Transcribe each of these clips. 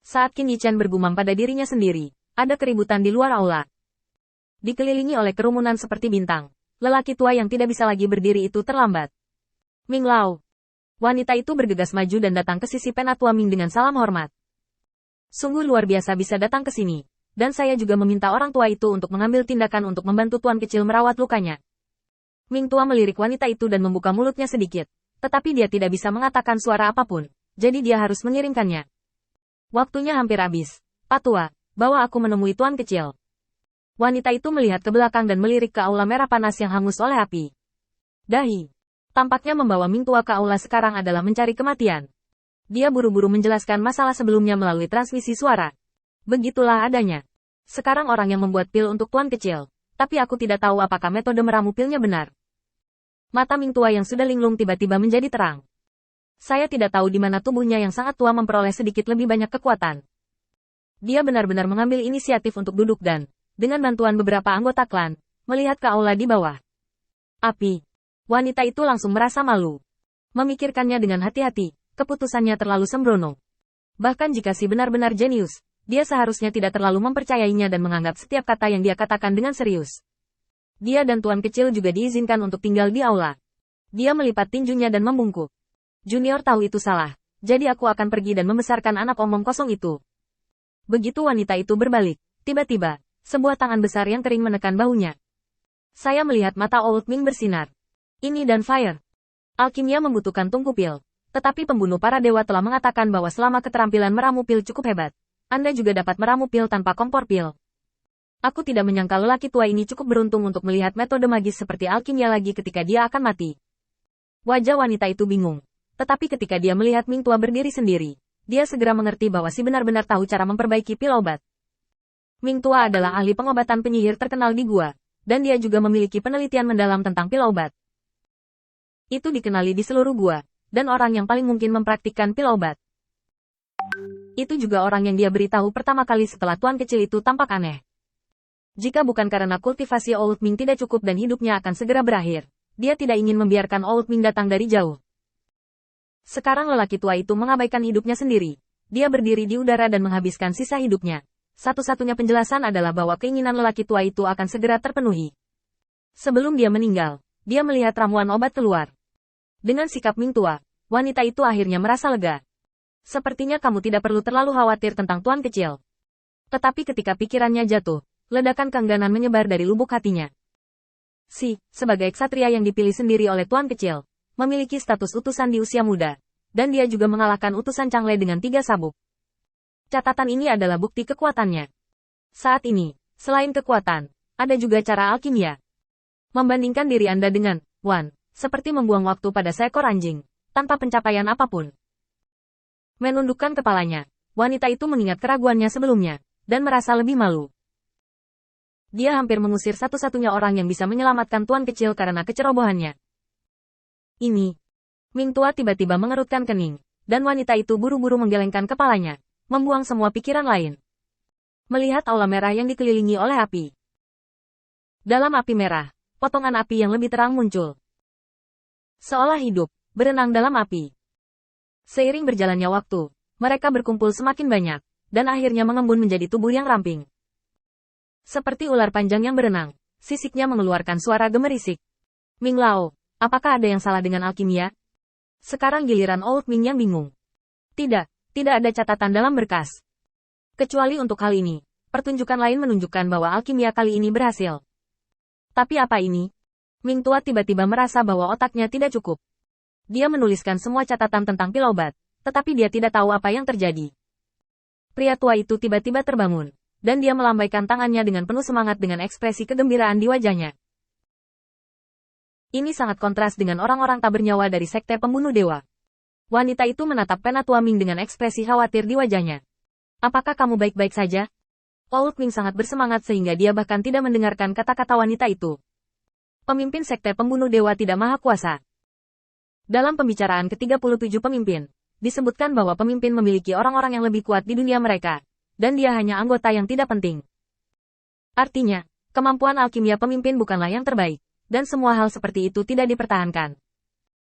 Saat Qin Yichen bergumam pada dirinya sendiri, ada keributan di luar aula. Dikelilingi oleh kerumunan seperti bintang, lelaki tua yang tidak bisa lagi berdiri itu terlambat. Ming Lao. Wanita itu bergegas maju dan datang ke sisi Penatua Ming dengan salam hormat. Sungguh luar biasa bisa datang ke sini. Dan saya juga meminta orang tua itu untuk mengambil tindakan untuk membantu tuan kecil merawat lukanya. Ming tua melirik wanita itu dan membuka mulutnya sedikit. Tetapi dia tidak bisa mengatakan suara apapun. Jadi dia harus mengirimkannya. Waktunya hampir habis. Pak tua, bawa aku menemui tuan kecil. Wanita itu melihat ke belakang dan melirik ke aula merah panas yang hangus oleh api. Dahi. Tampaknya membawa Ming tua ke aula sekarang adalah mencari kematian. Dia buru-buru menjelaskan masalah sebelumnya melalui transmisi suara. Begitulah adanya. Sekarang orang yang membuat pil untuk tuan kecil. Tapi aku tidak tahu apakah metode meramu pilnya benar. Mata Ming tua yang sudah linglung tiba-tiba menjadi terang. Saya tidak tahu di mana tubuhnya yang sangat tua memperoleh sedikit lebih banyak kekuatan. Dia benar-benar mengambil inisiatif untuk duduk dan, dengan bantuan beberapa anggota klan, melihat ke aula di bawah. Api. Wanita itu langsung merasa malu. Memikirkannya dengan hati-hati, keputusannya terlalu sembrono. Bahkan jika si benar-benar jenius, dia seharusnya tidak terlalu mempercayainya dan menganggap setiap kata yang dia katakan dengan serius. Dia dan tuan kecil juga diizinkan untuk tinggal di aula. Dia melipat tinjunya dan membungkuk. Junior tahu itu salah, jadi aku akan pergi dan membesarkan anak omong kosong itu. Begitu wanita itu berbalik, tiba-tiba, sebuah tangan besar yang kering menekan bahunya. Saya melihat mata Old Ming bersinar. Ini dan Fire. Alkimia membutuhkan tungku pil, tetapi pembunuh para dewa telah mengatakan bahwa selama keterampilan meramu pil cukup hebat, Anda juga dapat meramu pil tanpa kompor pil. Aku tidak menyangka lelaki tua ini cukup beruntung untuk melihat metode magis seperti alkimia lagi ketika dia akan mati. Wajah wanita itu bingung. Tetapi ketika dia melihat Ming tua berdiri sendiri, dia segera mengerti bahwa si benar-benar tahu cara memperbaiki pil obat. Ming tua adalah ahli pengobatan penyihir terkenal di gua, dan dia juga memiliki penelitian mendalam tentang pil obat. Itu dikenali di seluruh gua, dan orang yang paling mungkin mempraktikkan pil obat. Itu juga orang yang dia beritahu pertama kali setelah tuan kecil itu tampak aneh. Jika bukan karena kultivasi Old Ming tidak cukup dan hidupnya akan segera berakhir, dia tidak ingin membiarkan Old Ming datang dari jauh. Sekarang lelaki tua itu mengabaikan hidupnya sendiri. Dia berdiri di udara dan menghabiskan sisa hidupnya. Satu-satunya penjelasan adalah bahwa keinginan lelaki tua itu akan segera terpenuhi. Sebelum dia meninggal, dia melihat ramuan obat keluar. Dengan sikap Ming tua, wanita itu akhirnya merasa lega. Sepertinya kamu tidak perlu terlalu khawatir tentang tuan kecil. Tetapi ketika pikirannya jatuh, ledakan keengganan menyebar dari lubuk hatinya. Sebagai ksatria yang dipilih sendiri oleh tuan kecil, memiliki status utusan di usia muda, dan dia juga mengalahkan utusan Changle dengan 3 sabuk. Catatan ini adalah bukti kekuatannya. Saat ini, selain kekuatan, ada juga cara alkimia. Membandingkan diri Anda dengan Wan, seperti membuang waktu pada seekor anjing, tanpa pencapaian apapun. Menundukkan kepalanya, wanita itu mengingat keraguannya sebelumnya, dan merasa lebih malu. Dia hampir mengusir satu-satunya orang yang bisa menyelamatkan tuan kecil karena kecerobohannya. Ini. Ming tua tiba-tiba mengerutkan kening, dan wanita itu buru-buru menggelengkan kepalanya, membuang semua pikiran lain. Melihat aula merah yang dikelilingi oleh api. Dalam api merah, potongan api yang lebih terang muncul. Seolah hidup, berenang dalam api. Seiring berjalannya waktu, mereka berkumpul semakin banyak, dan akhirnya mengembun menjadi tubuh yang ramping. Seperti ular panjang yang berenang, sisiknya mengeluarkan suara gemerisik. Ming Lao. Apakah ada yang salah dengan alkimia? Sekarang giliran Old Ming yang bingung. Tidak ada catatan dalam berkas. Kecuali untuk hal ini, pertunjukan lain menunjukkan bahwa alkimia kali ini berhasil. Tapi apa ini? Ming tua tiba-tiba merasa bahwa otaknya tidak cukup. Dia menuliskan semua catatan tentang pil obat, tetapi dia tidak tahu apa yang terjadi. Pria tua itu tiba-tiba terbangun, dan dia melambaikan tangannya dengan penuh semangat dengan ekspresi kegembiraan di wajahnya. Ini sangat kontras dengan orang-orang tak bernyawa dari sekte pembunuh dewa. Wanita itu menatap Penatua Ming dengan ekspresi khawatir di wajahnya. Apakah kamu baik-baik saja? Old Ming sangat bersemangat sehingga dia bahkan tidak mendengarkan kata-kata wanita itu. Pemimpin sekte pembunuh dewa tidak maha kuasa. Dalam pembicaraan ke-37 pemimpin, disebutkan bahwa pemimpin memiliki orang-orang yang lebih kuat di dunia mereka, dan dia hanya anggota yang tidak penting. Artinya, kemampuan alkimia pemimpin bukanlah yang terbaik. Dan semua hal seperti itu tidak dipertahankan.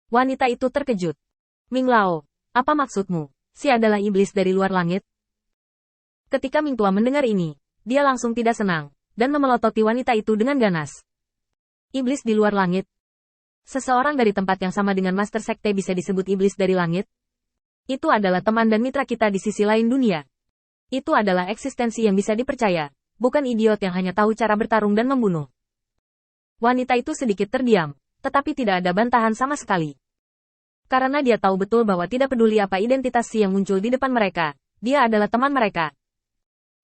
Wanita itu terkejut. Ming Lao, apa maksudmu? Si adalah iblis dari luar langit? Ketika Ming Tua mendengar ini, dia langsung tidak senang, dan memelototi wanita itu dengan ganas. Iblis di luar langit. Seseorang dari tempat yang sama dengan Master Sekte bisa disebut iblis dari langit. Itu adalah teman dan mitra kita di sisi lain dunia. Itu adalah eksistensi yang bisa dipercaya, bukan idiot yang hanya tahu cara bertarung dan membunuh. Wanita itu sedikit terdiam, tetapi tidak ada bantahan sama sekali. Karena dia tahu betul bahwa tidak peduli apa identitas si yang muncul di depan mereka, dia adalah teman mereka.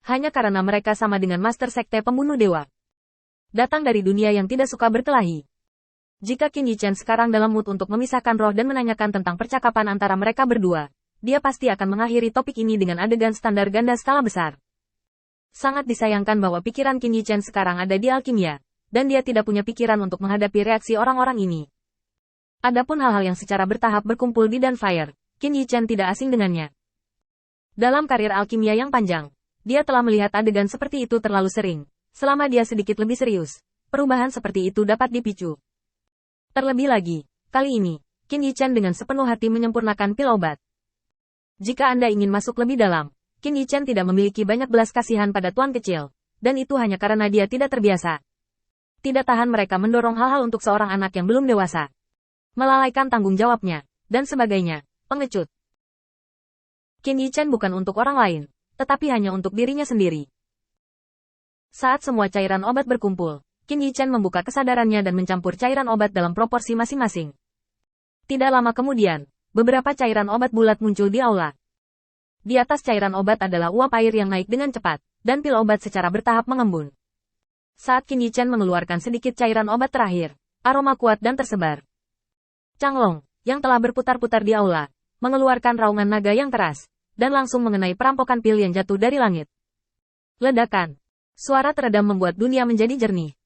Hanya karena mereka sama dengan Master Sekte pembunuh dewa. Datang dari dunia yang tidak suka berkelahi. Jika Qin Yichen sekarang dalam mood untuk memisahkan roh dan menanyakan tentang percakapan antara mereka berdua, dia pasti akan mengakhiri topik ini dengan adegan standar ganda skala besar. Sangat disayangkan bahwa pikiran Qin Yichen sekarang ada di alkimia, dan dia tidak punya pikiran untuk menghadapi reaksi orang-orang ini. Adapun hal-hal yang secara bertahap berkumpul di Dunfire, Qin Yichen tidak asing dengannya. Dalam karir alkimia yang panjang, dia telah melihat adegan seperti itu terlalu sering. Selama dia sedikit lebih serius, perubahan seperti itu dapat dipicu. Terlebih lagi, kali ini, Qin Yichen dengan sepenuh hati menyempurnakan pil obat. Jika Anda ingin masuk lebih dalam, Qin Yichen tidak memiliki banyak belas kasihan pada tuan kecil, dan itu hanya karena dia tidak terbiasa. Tidak tahan mereka mendorong hal-hal untuk seorang anak yang belum dewasa. Melalaikan tanggung jawabnya, dan sebagainya, pengecut. Qin Yichen bukan untuk orang lain, tetapi hanya untuk dirinya sendiri. Saat semua cairan obat berkumpul, Qin Yichen membuka kesadarannya dan mencampur cairan obat dalam proporsi masing-masing. Tidak lama kemudian, beberapa cairan obat bulat muncul di aula. Di atas cairan obat adalah uap air yang naik dengan cepat, dan pil obat secara bertahap mengembun. Saat Qin Yichen mengeluarkan sedikit cairan obat terakhir, aroma kuat dan tersebar. Changlong, yang telah berputar-putar di aula, mengeluarkan raungan naga yang keras, dan langsung mengenai perampokan pil yang jatuh dari langit. Ledakan. Suara teredam membuat dunia menjadi jernih.